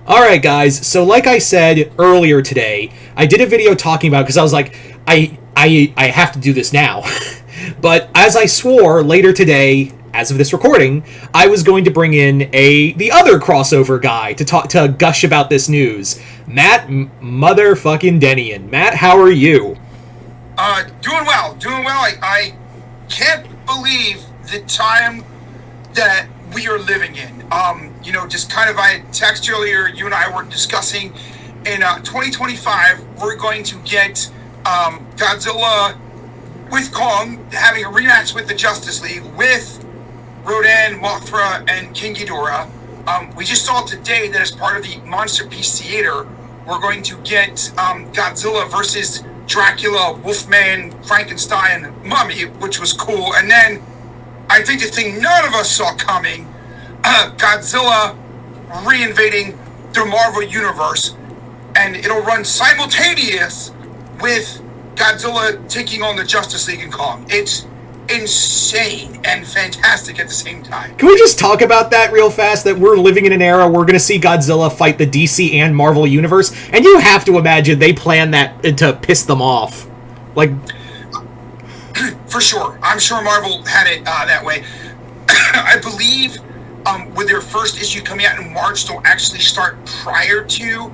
Alright guys, so like I said earlier today, I did a video talking about, because I was like, I have to do this now. But as I swore later today, as of this recording, I was going to bring in the other crossover guy to gush about this news. Matt motherfucking Dennion. Matt, how are you? Doing well. I can't believe the time that we are living in. Just kind of, I text earlier, you and I were discussing in 2025, we're going to get Godzilla with Kong having a rematch with the Justice League with Rodan, Mothra, and King Ghidorah. We just saw today that as part of the Monster Piece Theater, we're going to get Godzilla versus Dracula, Wolfman, Frankenstein, Mummy, which was cool. And then, I think the thing none of us saw coming, Godzilla reinvading the Marvel Universe, and it'll run simultaneous with Godzilla taking on the Justice League and Kong. It's insane and fantastic at the same time. Can we just talk about that real fast, that we're living in an era where we're going to see Godzilla fight the DC and Marvel Universe, and you have to imagine they plan that to piss them off. Like, for sure. I'm sure Marvel had it that way. I believe with their first issue coming out in March, they'll actually start prior to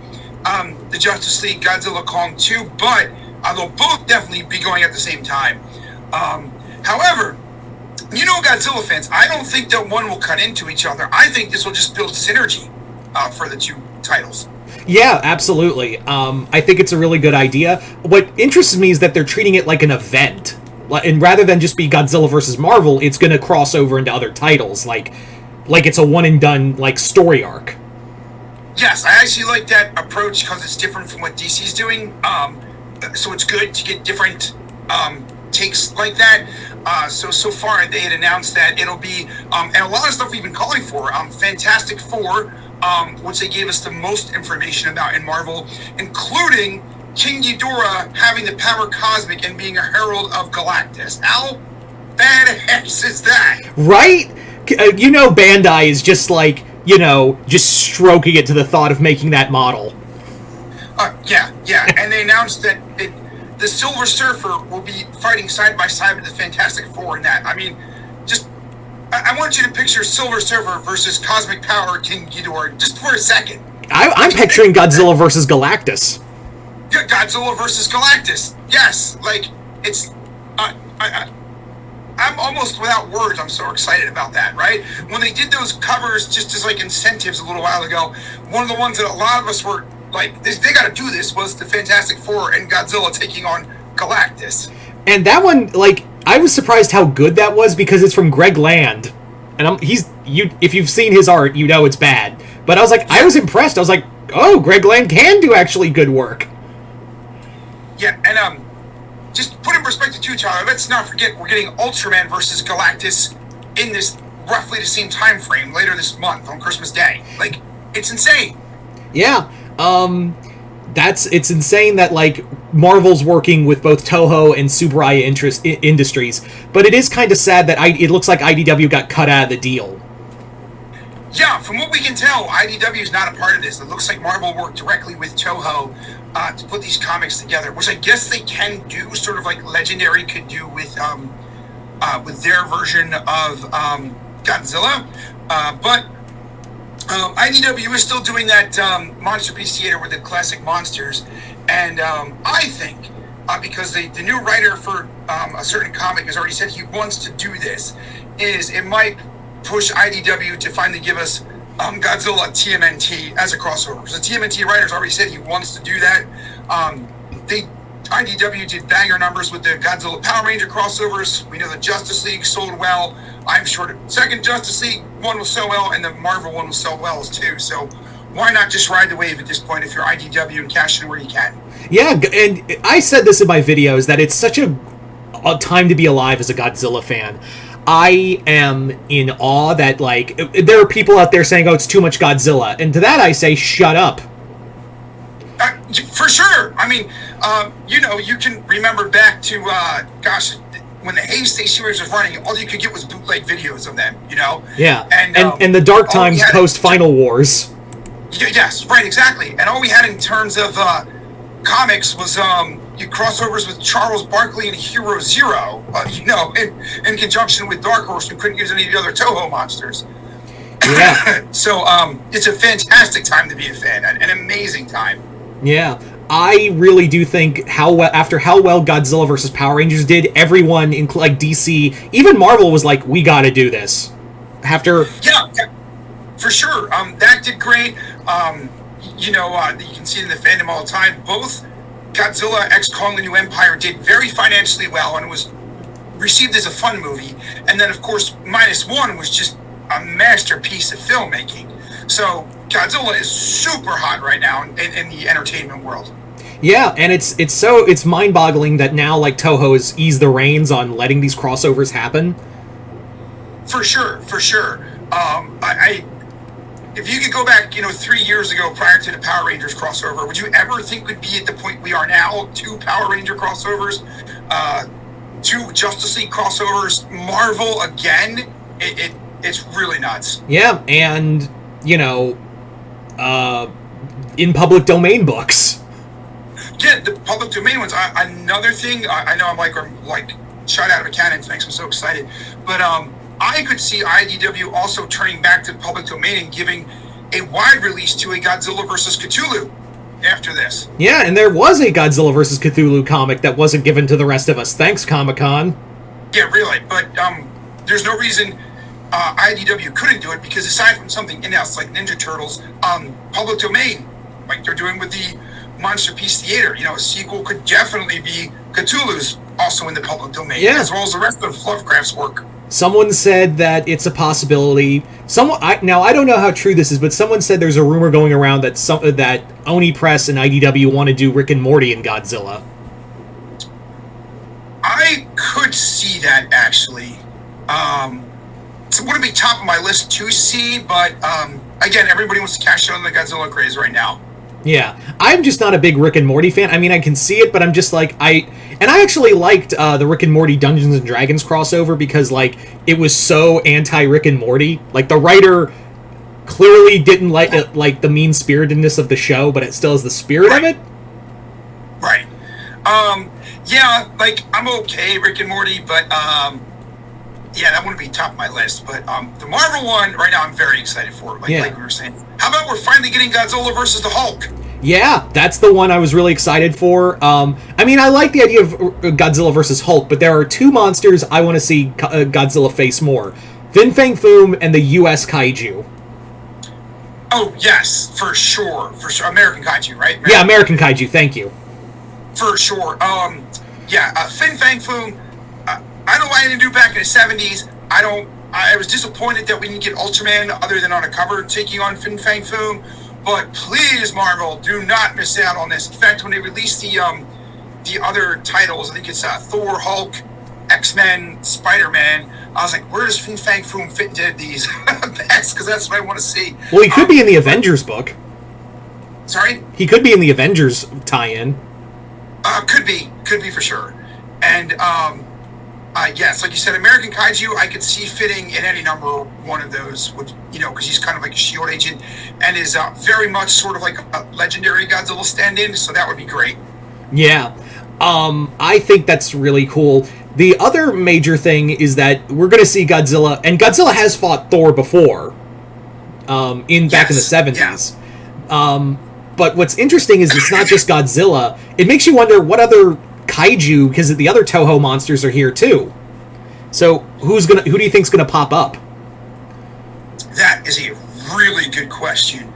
the Justice League Godzilla Kong 2, but they'll both definitely be going at the same time. However, Godzilla fans, I don't think that one will cut into each other. I think this will just build synergy for the two titles. Yeah, absolutely. I think it's a really good idea. What interests me is that they're treating it like an event. And rather than just be Godzilla versus Marvel, it's going to cross over into other titles, like it's a one-and-done, story arc. Yes, I actually like that approach because it's different from what DC's doing. So it's good to get different takes like that. So far, they had announced that it'll be, and a lot of stuff we've been calling for, Fantastic Four, which they gave us the most information about in Marvel, including King Ghidorah having the power cosmic and being a herald of Galactus. How badass is that? Right? Bandai is just just stroking it to the thought of making that model. Yeah. And they announced that the Silver Surfer will be fighting side by side with the Fantastic Four in that. I mean, I want you to picture Silver Surfer versus Cosmic Power King Ghidorah just for a second. I'm picturing Godzilla versus Galactus. Godzilla versus Galactus. Yes, it's. I'm almost without words. I'm so excited about that, right? When they did those covers just as incentives a little while ago, one of the ones that a lot of us were they got to do this, was the Fantastic Four and Godzilla taking on Galactus. And that one, I was surprised how good that was, because it's from Greg Land, and if you've seen his art, it's bad. But I was I was impressed. I was like, oh, Greg Land can do actually good work. Yeah, and just put in perspective too, Tyler, let's not forget we're getting Ultraman versus Galactus in this roughly the same time frame later this month on Christmas Day. It's insane. Yeah, it's insane that Marvel's working with both Toho and Tsuburaya Industries, but it is kind of sad that it looks like IDW got cut out of the deal. Yeah, from what we can tell, IDW is not a part of this. It looks like Marvel worked directly with Toho to put these comics together, which I guess they can do, sort of like Legendary could do with their version of Godzilla. But IDW is still doing that Monster Piece Theater with the classic monsters, and I think because the new writer for a certain comic has already said he wants to do this, it might push IDW to finally give us Godzilla TMNT as a crossover. Because the TMNT writer's already said he wants to do that. IDW did banger numbers with the Godzilla Power Ranger crossovers. We know the Justice League sold well. I'm sure the second Justice League one will sell well, and the Marvel one will sell well too. So why not just ride the wave at this point if you're IDW and cash in where you can? Yeah, and I said this in my videos, that it's such a time to be alive as a Godzilla fan. I am in awe that, there are people out there saying, oh, it's too much Godzilla. And to that I say, shut up. For sure. I mean, you can remember back to, when the Haystay series was running, all you could get was bootleg videos of them, Yeah, and the Dark Times post-Final Wars. Yes, right, exactly. And all we had in terms of comics was you crossovers with Charles Barkley and Hero Zero, in conjunction with Dark Horse, who couldn't use any of the other Toho monsters. Yeah. So it's a fantastic time to be a fan, an amazing time. Yeah. I really do think after how well Godzilla versus Power Rangers did, everyone, like DC, even Marvel, was like, we got to do this. Yeah, for sure. That did great. You can see it in the fandom all the time. Both Godzilla X Kong: The New Empire did very financially well, and it was received as a fun movie. And then, of course, -1 was just a masterpiece of filmmaking. So Godzilla is super hot right now in the entertainment world. Yeah, and it's mind-boggling that now, like, Toho has eased the reins on letting these crossovers happen. For sure. If you could go back, 3 years ago prior to the Power Rangers crossover, would you ever think we'd be at the point we are now? 2 Power Ranger crossovers, 2 Justice League crossovers, Marvel again. It's really nuts. Yeah, and, in public domain books. Yeah, the public domain ones. Another thing, I know I'm like shot out of a cannon. Thanks, I'm so excited. But I could see IDW also turning back to the public domain and giving a wide release to a Godzilla versus Cthulhu after this. Yeah, and there was a Godzilla versus Cthulhu comic that wasn't given to the rest of us. Thanks, Comic-Con. Yeah, really. But there's no reason IDW couldn't do it, because aside from something in-house like Ninja Turtles, public domain, like they're doing with the Monster Piece Theater, a sequel could definitely be Cthulhu's also in the public domain, as well as the rest of Lovecraft's work. Someone said that it's a possibility. Now, I don't know how true this is, but someone said there's a rumor going around that Oni Press and IDW want to do Rick and Morty in Godzilla. I could see that, actually. It wouldn't be top of my list to see, but again, everybody wants to cash in on the Godzilla craze right now. Yeah, I'm just not a big Rick and Morty fan. I mean, I can see it, but I'm just like, I actually liked the Rick and Morty Dungeons and Dragons crossover because, like, it was so anti-Rick and Morty. Like, the writer clearly didn't like the mean-spiritedness of the show, but it still has the spirit of it. Right. Yeah, like, I'm okay, Rick and Morty, but yeah, that wouldn't be top of my list. But the Marvel one, right now, I'm very excited for. Like we were saying. How about we're finally getting Godzilla versus the Hulk? Yeah, that's the one I was really excited for. I mean, I like the idea of Godzilla versus Hulk, but there are 2 monsters I want to see Godzilla face more. Fin Fang Foom and the U.S. Kaiju. Oh, yes, for sure. American Kaiju, right? Yeah, American Kaiju, thank you. For sure. Fin Fang Foom, I don't know why I didn't do back in the 70s. I was disappointed that we didn't get Ultraman other than on a cover taking on Fin Fang Foom. But please, Marvel, do not miss out on this. In fact, when they released the other titles, I think it's Thor, Hulk, X-Men, Spider-Man, I was like, where does Fin Fang Foom fit into these? Because that's what I want to see. Well, he could be in the Avengers book. Sorry? He could be in the Avengers tie-in. Could be for sure. And yes, like you said, American Kaiju, I could see fitting in any number one of those, because he's kind of like a S.H.I.E.L.D. agent and is very much sort of like a legendary Godzilla stand-in, so that would be great. Yeah. I think that's really cool. The other major thing is that we're going to see Godzilla, and Godzilla has fought Thor before, back in the 70s. Yeah. But what's interesting is it's not just Godzilla. It makes you wonder what other kaiju, because the other Toho monsters are here too. So who do you think's gonna pop up? That is a really good question.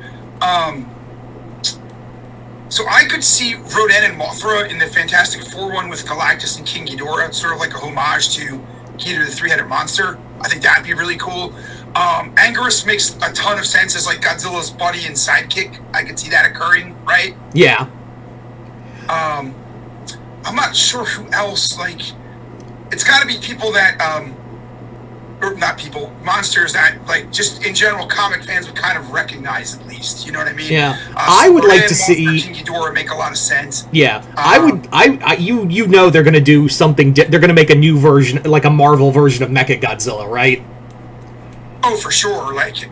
So I could see Rodan and Mothra in the Fantastic Four one with Galactus and King Ghidorah, sort of like a homage to Ghidorah the Three-Headed Monster. I think that'd be really cool. Anguirus makes a ton of sense as like Godzilla's buddy and sidekick. I could see that occurring, right? Yeah. I'm not sure who else, like, it's got to be people that, or not people, monsters that, like, just in general comic fans would kind of recognize at least, you know what I mean? Yeah. I would like to see King Ghidorah make a lot of sense. Yeah. They're going to do something, they're going to make a new version, like a Marvel version of Mechagodzilla, right? Oh, for sure, like,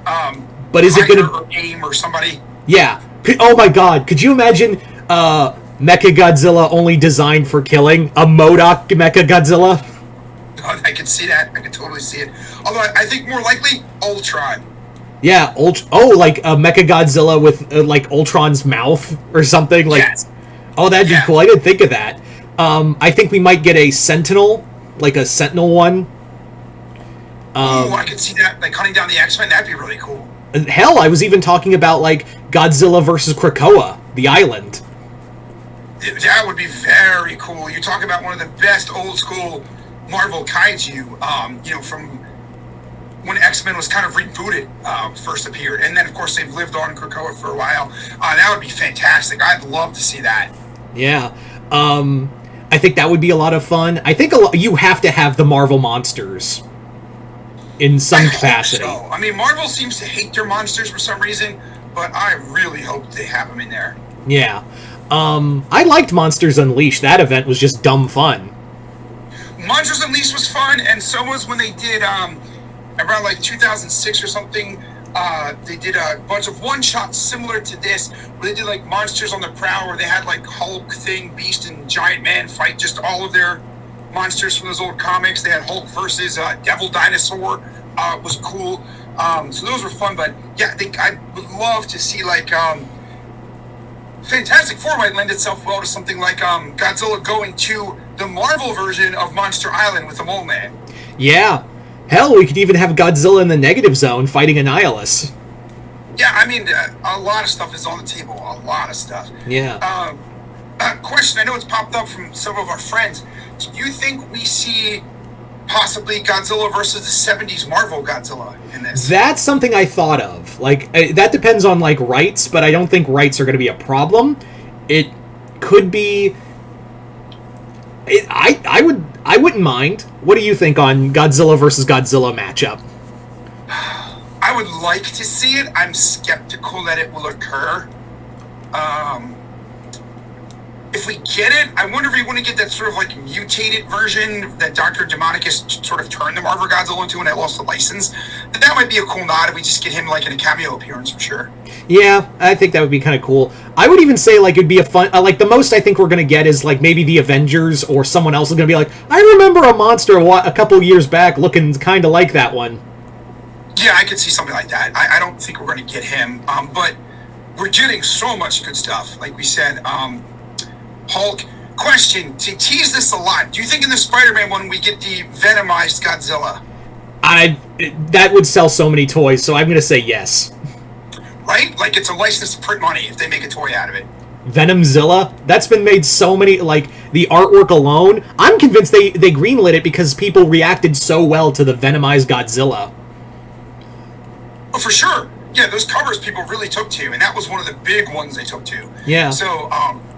but is it going to AIM or somebody? Yeah. Oh my god, could you imagine Mechagodzilla only designed for killing? A MODOK Mechagodzilla? I can see that. I can totally see it. Although I think more likely Ultron. Yeah, like a Mechagodzilla with like Ultron's mouth or something. Like, Yes. oh, that'd be cool. I didn't think of that. I think we might get a Sentinel, like a Sentinel one. Ooh, I could see that. Like hunting down the X-Men. That'd be really cool. Hell, I was even talking about like Godzilla versus Krakoa, the island. That would be very cool. You talk about one of the best old school Marvel kaiju. From when X-Men was kind of rebooted, first appeared, and then of course they've lived on Krakoa for a while. That would be fantastic. I'd love to see that. Yeah, I think that would be a lot of fun. I think you have to have the Marvel monsters in some capacity. So. I mean, Marvel seems to hate their monsters for some reason, but I really hope they have them in there. Yeah. I liked Monsters Unleashed. That event was just dumb fun. Monsters Unleashed was fun, and so was when they did, around like 2006 or something, they did a bunch of one-shots similar to this, where they did like Monsters on the Prowl, where they had like Hulk, Thing, Beast, and Giant Man fight just all of their monsters from those old comics. They had Hulk versus Devil Dinosaur, was cool. So those were fun, but yeah, I would love to see like Fantastic Four might lend itself well to something like Godzilla going to the Marvel version of Monster Island with the Mole Man. Yeah. Hell, we could even have Godzilla in the Negative Zone fighting Annihilus. Yeah, I mean, a lot of stuff is on the table. A lot of stuff. Yeah. Question, I know it's popped up from some of our friends. Do you think we see possibly Godzilla versus the 70s Marvel Godzilla in this? That's something I thought of. Like, that depends on, like, rights, but I don't think rights are going to be a problem. It could be... I wouldn't mind. What do you think on Godzilla versus Godzilla matchup? I would like to see it. I'm skeptical that it will occur. If we get it, I wonder if we want to get that sort of like mutated version that Dr. Demonicus sort of turned the Marvel Godzilla into when I lost the license. That might be a cool nod if we just get him like in a cameo appearance for sure. Yeah, I think that would be kind of cool. I would even say like it'd be a fun, like the most I think we're going to get is like maybe the Avengers or someone else is going to be like, I remember a monster a couple years back looking kind of like that one. Yeah, I could see something like that. I don't think we're going to get him, but we're getting so much good stuff. Like we said, Hulk. Question, to tease this a lot, do you think in the Spider-Man one we get the Venomized Godzilla? That would sell so many toys, so I'm going to say yes. Right? Like it's a license to print money if they make a toy out of it. Venomzilla? That's been made so many, like, the artwork alone. I'm convinced they greenlit it because people reacted so well to the Venomized Godzilla. Oh, for sure. Yeah, those covers people really took to, and that was one of the big ones they took to. Yeah. So,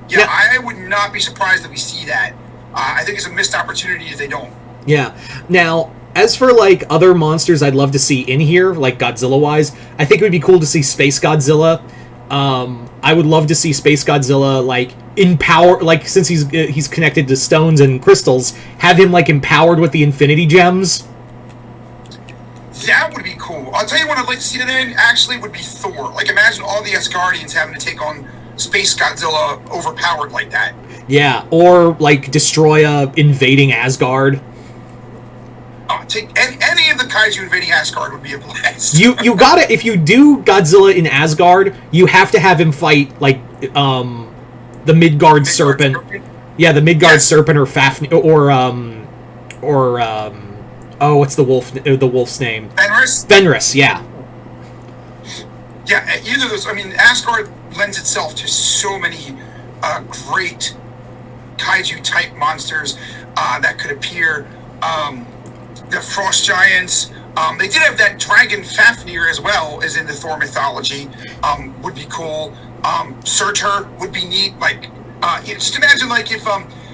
yeah, I would not be surprised if we see that. I think it's a missed opportunity if they don't. Yeah. Now, as for, like, other monsters I'd love to see in here, like Godzilla-wise, I think it would be cool to see Space Godzilla. I would love to see Space Godzilla, like, like, since he's connected to stones and crystals, have him, like, empowered with the Infinity Gems. That would be cool. I'll tell you what I'd like to see that in, actually, would be Thor. Like, imagine all the Asgardians having to take on Space Godzilla overpowered like that. Yeah, or, like, Destroya invading Asgard. Take any of the kaiju invading Asgard would be a blast. You gotta, if you do Godzilla in Asgard, you have to have him fight, like, the Midgard Serpent. Yeah, the Midgard Serpent or Fafnir, or what's the wolf's name? Fenris? Fenris, yeah. Yeah, either of those. I mean, Asgard lends itself to so many great kaiju-type monsters that could appear. The Frost Giants. They did have that dragon Fafnir as well, as in the Thor mythology. Would be cool. Surtur would be neat. Like, just imagine like if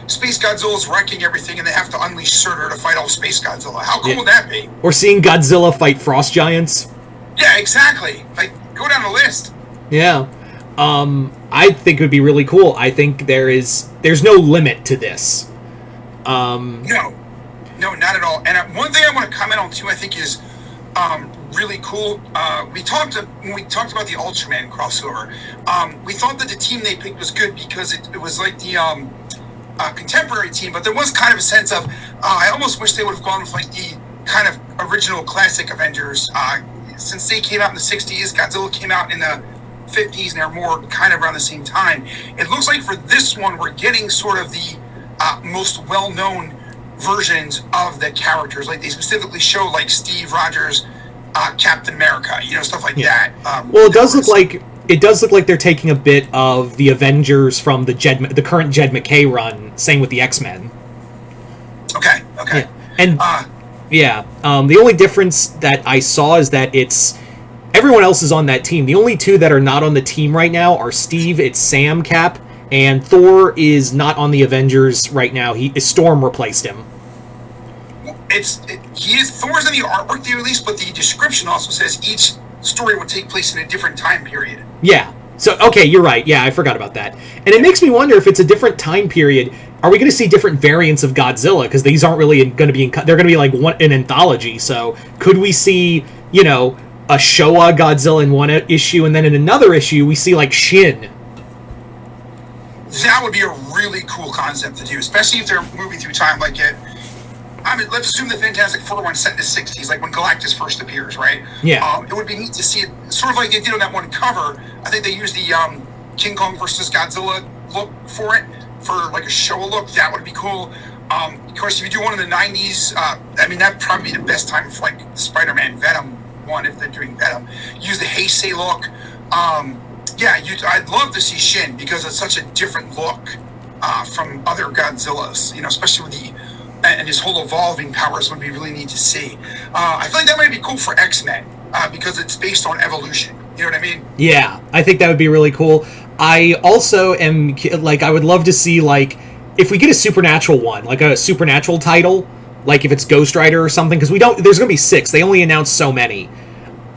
Space Godzilla's wrecking everything and they have to unleash Surtur to fight off Space Godzilla. How cool would that be? Or seeing Godzilla fight Frost Giants. Yeah, exactly. Like, go down the list. Yeah. I think it would be really cool. I think there's no limit to this. No, not at all. And one thing I want to comment on too, I think, is really cool. When we talked about the Ultraman crossover. We thought that the team they picked was good because it was like the contemporary team, but there was kind of a sense of I almost wish they would have gone with like the kind of original classic Avengers. Since they came out in the 60s, Godzilla came out in the 50s, and they're more kind of around the same time. It looks like for this one, we're getting sort of the most well-known versions of the characters. Like they specifically show like Steve Rogers, Captain America, stuff like that. Well, it does look like they're taking a bit of the Avengers from the current Jed McKay run. Same with the X-Men. Okay. Yeah. And the only difference that I saw is that everyone else is on that team. The only two that are not on the team right now are Steve, it's Sam Cap, and Thor is not on the Avengers right now. Storm replaced him. Thor's in the artwork they released, but the description also says each story will take place in a different time period. Yeah. So, okay, you're right. Yeah, I forgot about that. And it makes me wonder if it's a different time period. Are we going to see different variants of Godzilla? Because these aren't really going to be they're going to be like an anthology. So could we see, a Showa Godzilla in one issue, and then in another issue we see like Shin? That would be a really cool concept to do, especially if they're moving through time like it. I mean, let's assume the Fantastic Four one's set in the 60s, like when Galactus first appears, right? Yeah. It would be neat to see it, sort of like they did on that one cover. I think they used the King Kong versus Godzilla look for it, for like a Showa look. That would be cool. Of course, if you do one in the 90s, that'd probably be the best time for like Spider-Man Venom one, if they're doing Venom. Use the Heisei look. I'd love to see Shin because it's such a different look from other Godzillas, especially with and his whole evolving powers would be really neat to see. I feel like that might be cool for X-Men because it's based on evolution. You know what I mean? Yeah, I think that would be really cool. I also am I would love to see if we get a supernatural one, like a supernatural title, like if it's Ghost Rider or something, because there's going to be 6. They only announced so many.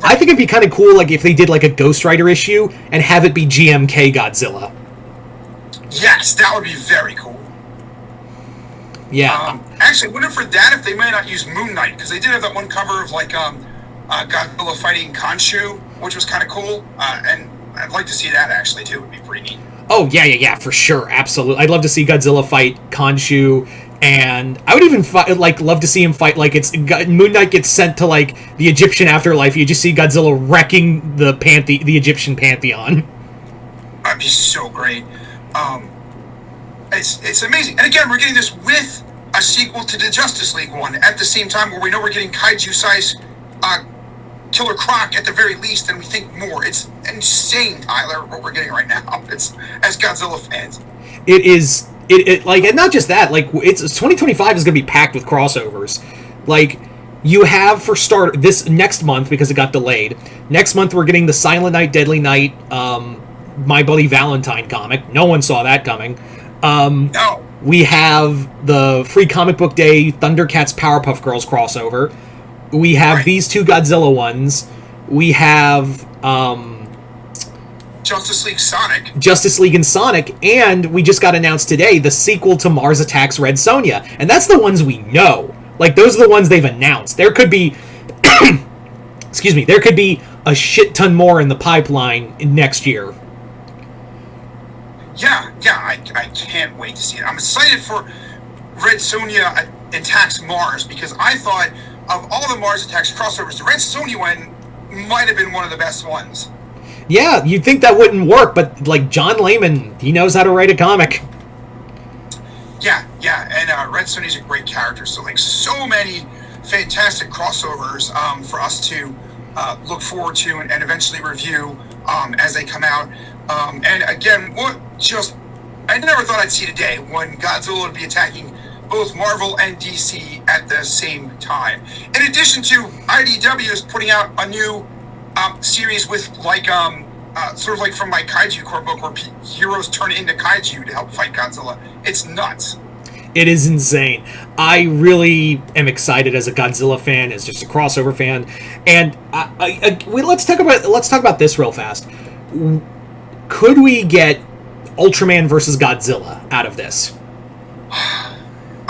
I think it'd be kind of cool, if they did a Ghost Rider issue and have it be GMK Godzilla. Yes, that would be very cool. Yeah. Actually, wouldn't for that if they might not use Moon Knight, because they did have that one cover of Godzilla fighting Khonshu, which was kind of cool, and I'd like to see that actually too. It would be pretty neat. Oh yeah, for sure, absolutely. I'd love to see Godzilla fight Khonshu, and I would even love to see him fight Moon Knight gets sent to the Egyptian afterlife. You just see Godzilla wrecking the Egyptian pantheon. That'd be so great. It's amazing. And again, we're getting this with a sequel to the Justice League one at the same time, where we know we're getting kaiju-size Killer Croc at the very least, and we think more. It's insane, Tyler, what we're getting right now. It's as Godzilla fans. It is. And not just that. It's 2025 is going to be packed with crossovers. You have for start this next month, because it got delayed. Next month we're getting the Silent Night, Deadly Night, My Bloody Valentine comic. No one saw that coming. No. We have the Free Comic Book Day Thundercats Powerpuff Girls crossover. We have these 2 Godzilla ones. We have Justice League and Sonic, and we just got announced today the sequel to Mars Attacks Red Sonja. And that's the ones we know. Those are the ones they've announced. There could be there could be a shit ton more in the pipeline next year. Yeah, I can't wait to see it. I'm excited for Red Sonja Attacks Mars, because I thought of all the Mars Attacks crossovers, the Red Sonja one might have been one of the best ones. Yeah, you'd think that wouldn't work, but John Layman, he knows how to write a comic. Yeah, and Red Sonja's a great character, so so many fantastic crossovers for us to look forward to and eventually review as they come out. And again, I never thought I'd see today when Godzilla would be attacking both Marvel and DC at the same time. In addition to IDW is putting out a new series with sort of from my Kaiju Corps book, where heroes turn into Kaiju to help fight Godzilla. It's nuts. It is insane. I really am excited as a Godzilla fan, as just a crossover fan, and let's talk about this real fast. Could we get Ultraman versus Godzilla out of this?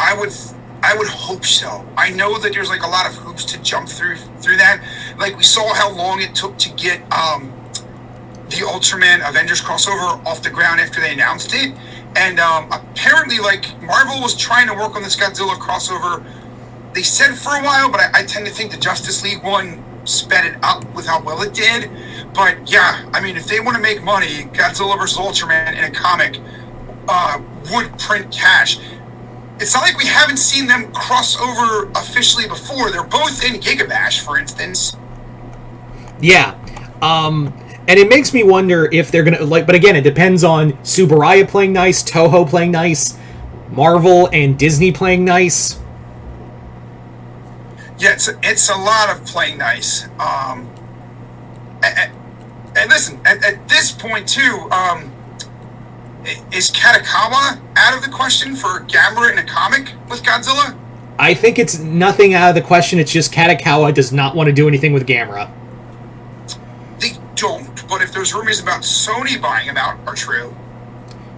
I I would hope so. I know that there's like a lot of hoops to jump through that. Like we saw how long it took to get the Ultraman Avengers crossover off the ground after they announced it, and apparently like Marvel was trying to work on this Godzilla crossover. They said for a while, but I tend to think the Justice League one sped it up with how well it did. But yeah, I mean, if they want to make money, Godzilla vs. Ultraman in a comic would print cash. It's not like we haven't seen them cross over officially before. They're both in Gigabash, for instance. Yeah. And it makes me wonder if they're gonna like, but again, it depends on Subaraya playing nice, Toho playing nice, Marvel and Disney playing nice. Yeah, it's a lot of playing nice. And listen, at this point too, is Katakawa out of the question for Gamera in a comic with Godzilla? I think it's nothing out of the question. It's just Katakawa does not want to do anything with Gamera. They don't, but if those rumors about Sony buying them out are true,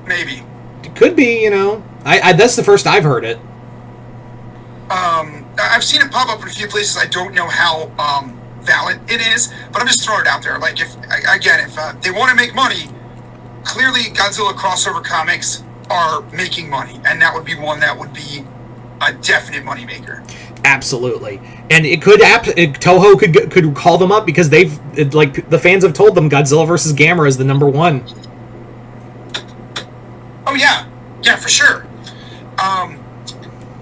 maybe. It could be, you know. I that's the first I've heard it. I've seen it pop up in a few places. I don't know how valid it is, but I'm just throwing it out there. Like, if they want to make money, clearly Godzilla crossover comics are making money, and that would be one that would be a definite moneymaker. Absolutely. And it could Toho could call them up because they've like the fans have told them Godzilla versus Gamera is the number one. Oh yeah, for sure.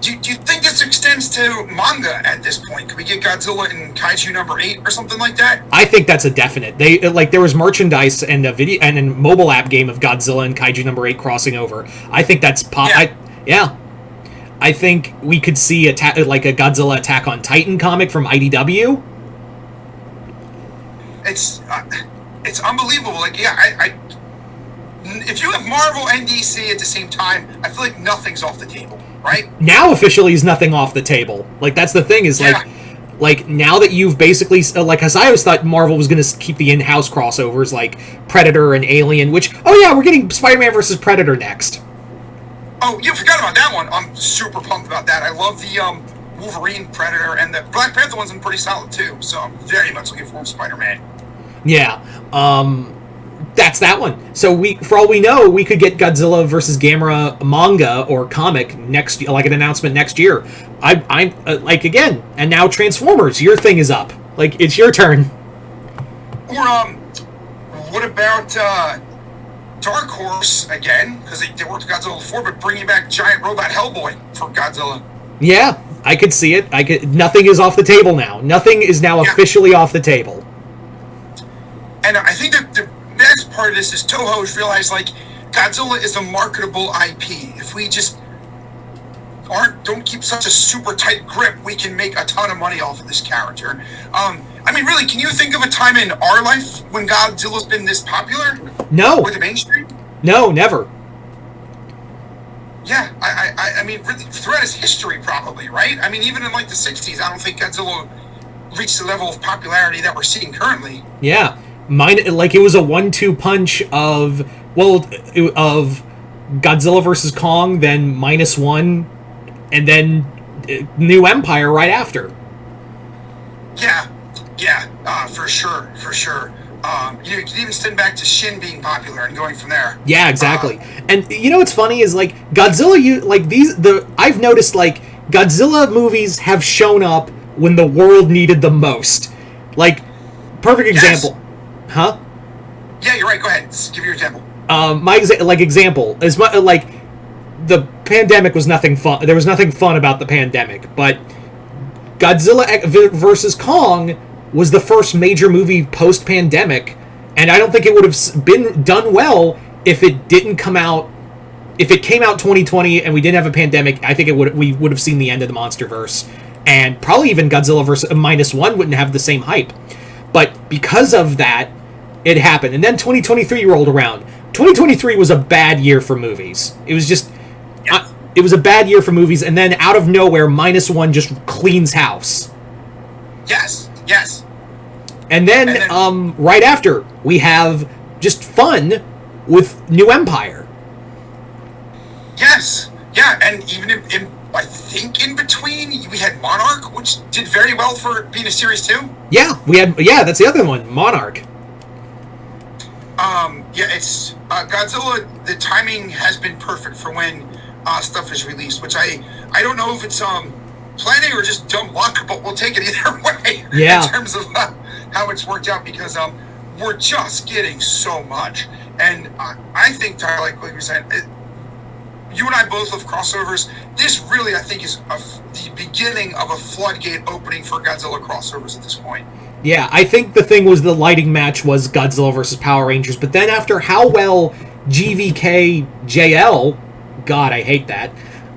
Do you think this extends to manga at this point? Could we get Godzilla in Kaiju number 8 or something like that? I think that's a definite. There was merchandise and a video and a mobile app game of Godzilla and Kaiju number 8 crossing over. I think that's yeah. I think we could see a Godzilla Attack on Titan comic from IDW. It's unbelievable. Like, yeah, if you have Marvel and DC at the same time, I feel like nothing's off the table, right? Now officially is nothing off the table. Like, that's the thing is like now that you've basically because I always thought Marvel was going to keep the in-house crossovers like Predator and Alien, which we're getting Spider-Man versus Predator next. Oh, you forgot about that one. I'm super pumped about that. I love the Wolverine, Predator, and the Black Panther one's been pretty solid too. So I'm very much looking forward to Spider-Man. Yeah, that's that one. So for all we know, we could get Godzilla versus Gamera manga or comic next, like an announcement next year. I'm like again, and now Transformers. Your thing is up. Like it's your turn. Or what about Dark Horse again? Because they worked with Godzilla before, but bringing back giant robot Hellboy for Godzilla. Yeah, I could see it. Nothing is off the table now. Nothing is now officially off the table. And I think that the next part of this is Toho's realized, like, Godzilla is a marketable IP. If we just don't keep such a super tight grip, we can make a ton of money off of this character. I mean, really, can you think of a time in our life when Godzilla's been this popular? No. With the mainstream? No, never. Yeah, I mean, really, throughout his history, probably, right? I mean, even in, like, the 60s, I don't think Godzilla reached the level of popularity that we're seeing currently. Yeah. It was a 1-2 punch of Godzilla versus Kong, then -1, and then New Empire right after. Yeah, for sure. You could even send back to Shin being popular and going from there. Yeah, exactly. And you know what's funny is like Godzilla. I've noticed like Godzilla movies have shown up when the world needed them most. Like, perfect example. Yes. Huh? Yeah, you're right. Go ahead. Give your example. My example is the pandemic was nothing fun. There was nothing fun about the pandemic, but Godzilla versus Kong was the first major movie post-pandemic, and I don't think it would have been done well if it didn't come out. If it came out 2020 and we didn't have a pandemic, I think we would have seen the end of the MonsterVerse, and probably even Godzilla versus -1 wouldn't have the same hype. But because of that, it happened. And then 2023 rolled around. 2023 was a bad year for movies. It was just... it was a bad year for movies, and then out of nowhere, -1 just cleans house. Yes. And then right after, we have just fun with New Empire. Yes, Yeah, and even I think in between we had Monarch, which did very well for being a series 2. Yeah, that's the other one, Monarch. Yeah, it's Godzilla. The timing has been perfect for when stuff is released, which I don't know if it's planning or just dumb luck, but we'll take it either way. Yeah. In terms of how it's worked out, because we're just getting so much, and I think, Tyler, like you said, you and I both love crossovers. This really, I think, is the beginning of a floodgate opening for Godzilla crossovers at this point. Yeah, I think the thing was the lighting match was Godzilla versus Power Rangers, but then after how well GVK JL, God, I hate that.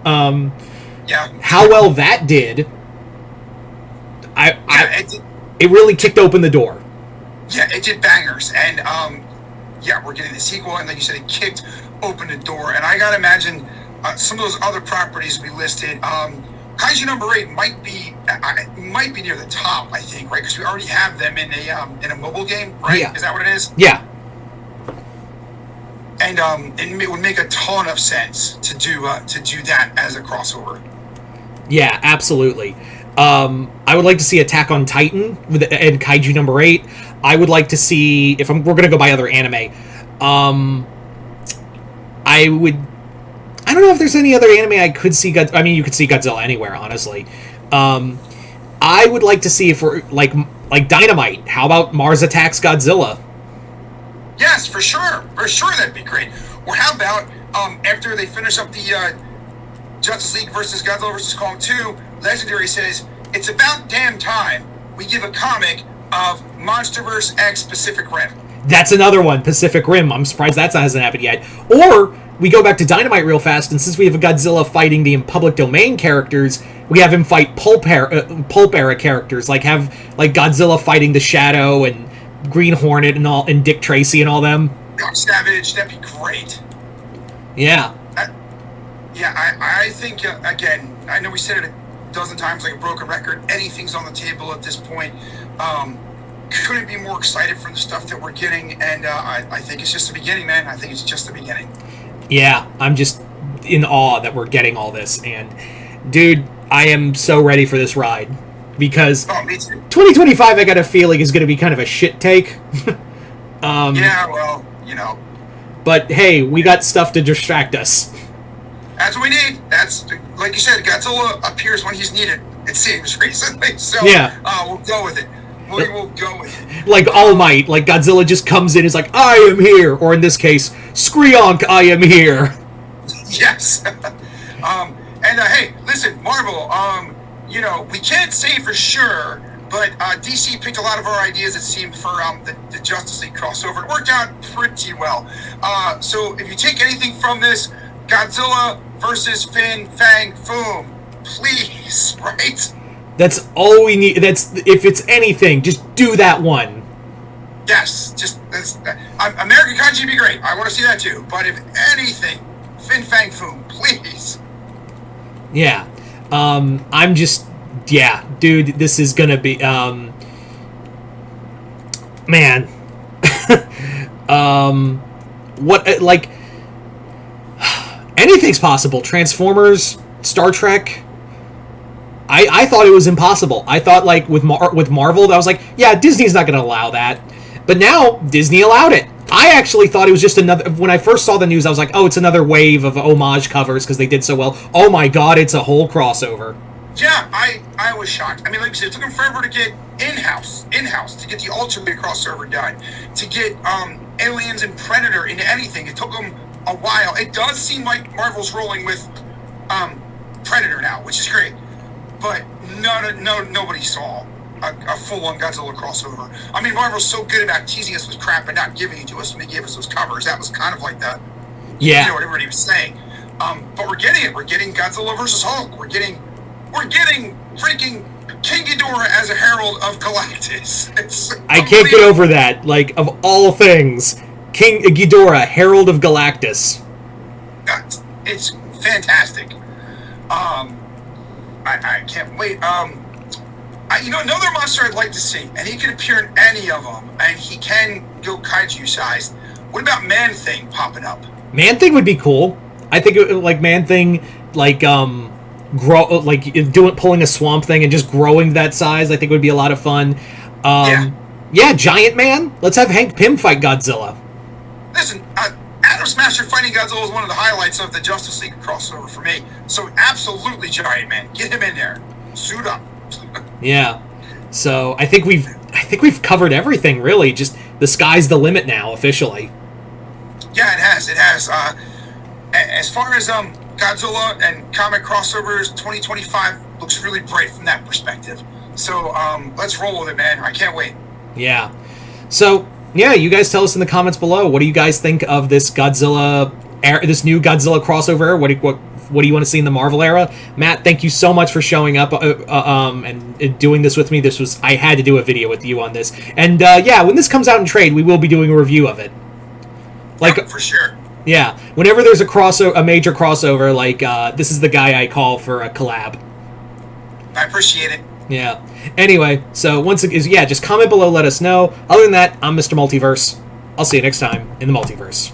Yeah. How well that did, it really kicked open the door. Yeah, it did bangers, and yeah, we're getting the sequel, and like you said, it kicked open the door. And I gotta imagine some of those other properties we listed. Kaiju number 8 might be near the top, I think, right? Because we already have them in a mobile game, right? Yeah. Is that what it is? Yeah. And it would make a ton of sense to do that as a crossover. Yeah, absolutely. I would like to see Attack on Titan and Kaiju number 8. I would like to see, we're going to go by other anime, I don't know if there's any other anime I could see. I mean, you could see Godzilla anywhere, honestly. I would like to see if we're like Dynamite. How about Mars Attacks Godzilla? Yes, for sure, that'd be great. Or how about after they finish up the Justice League versus Godzilla versus Kong 2, Legendary says it's about damn time we give a comic of MonsterVerse X Pacific Rim. That's another one, Pacific Rim. I'm surprised that hasn't happened yet. Or we go back to Dynamite real fast, and since we have a Godzilla fighting the public domain characters, we have him fight pulp era characters, like Godzilla fighting the Shadow and Green Hornet and all, and Dick Tracy and all them. God, Savage, that'd be great. Yeah. I think again, I know we said it a dozen times like a broken record. Anything's on the table at this point. Couldn't be more excited for the stuff that we're getting, and I think it's just the beginning, man. I think it's just the beginning. Yeah, I'm just in awe that we're getting all this, and dude, I am so ready for this ride, because 2025, I got a feeling, is going to be kind of a shit take. Yeah, well, you know. But hey, we got stuff to distract us. That's what we need. That's, like you said, Godzilla appears when he's needed, it seems, recently. So yeah. We'll go with it. We will go with it. Like All Might, like Godzilla just comes in and is like, I am here. Or in this case, Screonk, I am here. Yes. And hey, listen, Marvel, you know, we can't say for sure, but DC picked a lot of our ideas, it seemed, for the Justice League crossover. It worked out pretty well. So if you take anything from this, Godzilla versus Fin Fang Foom, please, right? That's all we need. If it's anything, just do that one. Yes, just American Kaiju would be great. I want to see that too. But if anything, Fin Fang Foom, please. Yeah, I'm just, yeah, dude. This is gonna be, man. What, like, anything's possible. Transformers, Star Trek. I thought it was impossible. I thought, like, with Marvel, I was like, yeah, Disney's not going to allow that. But now, Disney allowed it. I actually thought it was just another... When I first saw the news, I was like, oh, it's another wave of homage covers because they did so well. Oh my god, it's a whole crossover. Yeah, I was shocked. I mean, like you said, it took them forever to get in-house, to get the Ultimate crossover done, to get Aliens and Predator into anything. It took them a while. It does seem like Marvel's rolling with Predator now, which is great. But nobody saw a full-on Godzilla crossover. I mean, Marvel's so good about teasing us with crap and not giving it to us when they gave us those covers. That was kind of like the, yeah, you know, what everybody was saying. But we're getting it. We're getting Godzilla versus Hulk. We're getting freaking King Ghidorah as a Herald of Galactus. I can't get over that. Like, of all things, King Ghidorah, Herald of Galactus. It's fantastic. I can't wait. You know, another monster I'd like to see, and he can appear in any of them, and he can go kaiju sized. What about Man-Thing popping up? Man-Thing would be cool. I think like Man-Thing grow, like pulling a swamp thing and just growing to that size. I think would be a lot of fun. Yeah, Giant Man. Let's have Hank Pym fight Godzilla. Listen, Atom Smasher fighting Godzilla is one of the highlights of the Justice League crossover for me. So absolutely, Giant Man, get him in there, suit up. Yeah. So I think we've covered everything really. Just the sky's the limit now officially. Yeah, it has. It has. As far as Godzilla and comic crossovers, 2025 looks really bright from that perspective. So let's roll with it, man. I can't wait. Yeah. So yeah, you guys tell us in the comments below. What do you guys think of this Godzilla, this new Godzilla crossover? What do you want to see in the Marvel era? Matt, thank you so much for showing up and doing this with me. I had to do a video with you on this. And yeah, when this comes out in trade, we will be doing a review of it. Like for sure. Yeah, whenever there's a major crossover, like this is the guy I call for a collab. I appreciate it. Yeah. Anyway, so once again, yeah, just comment below, let us know. Other than that, I'm Mr. Multiverse. I'll see you next time in the Multiverse.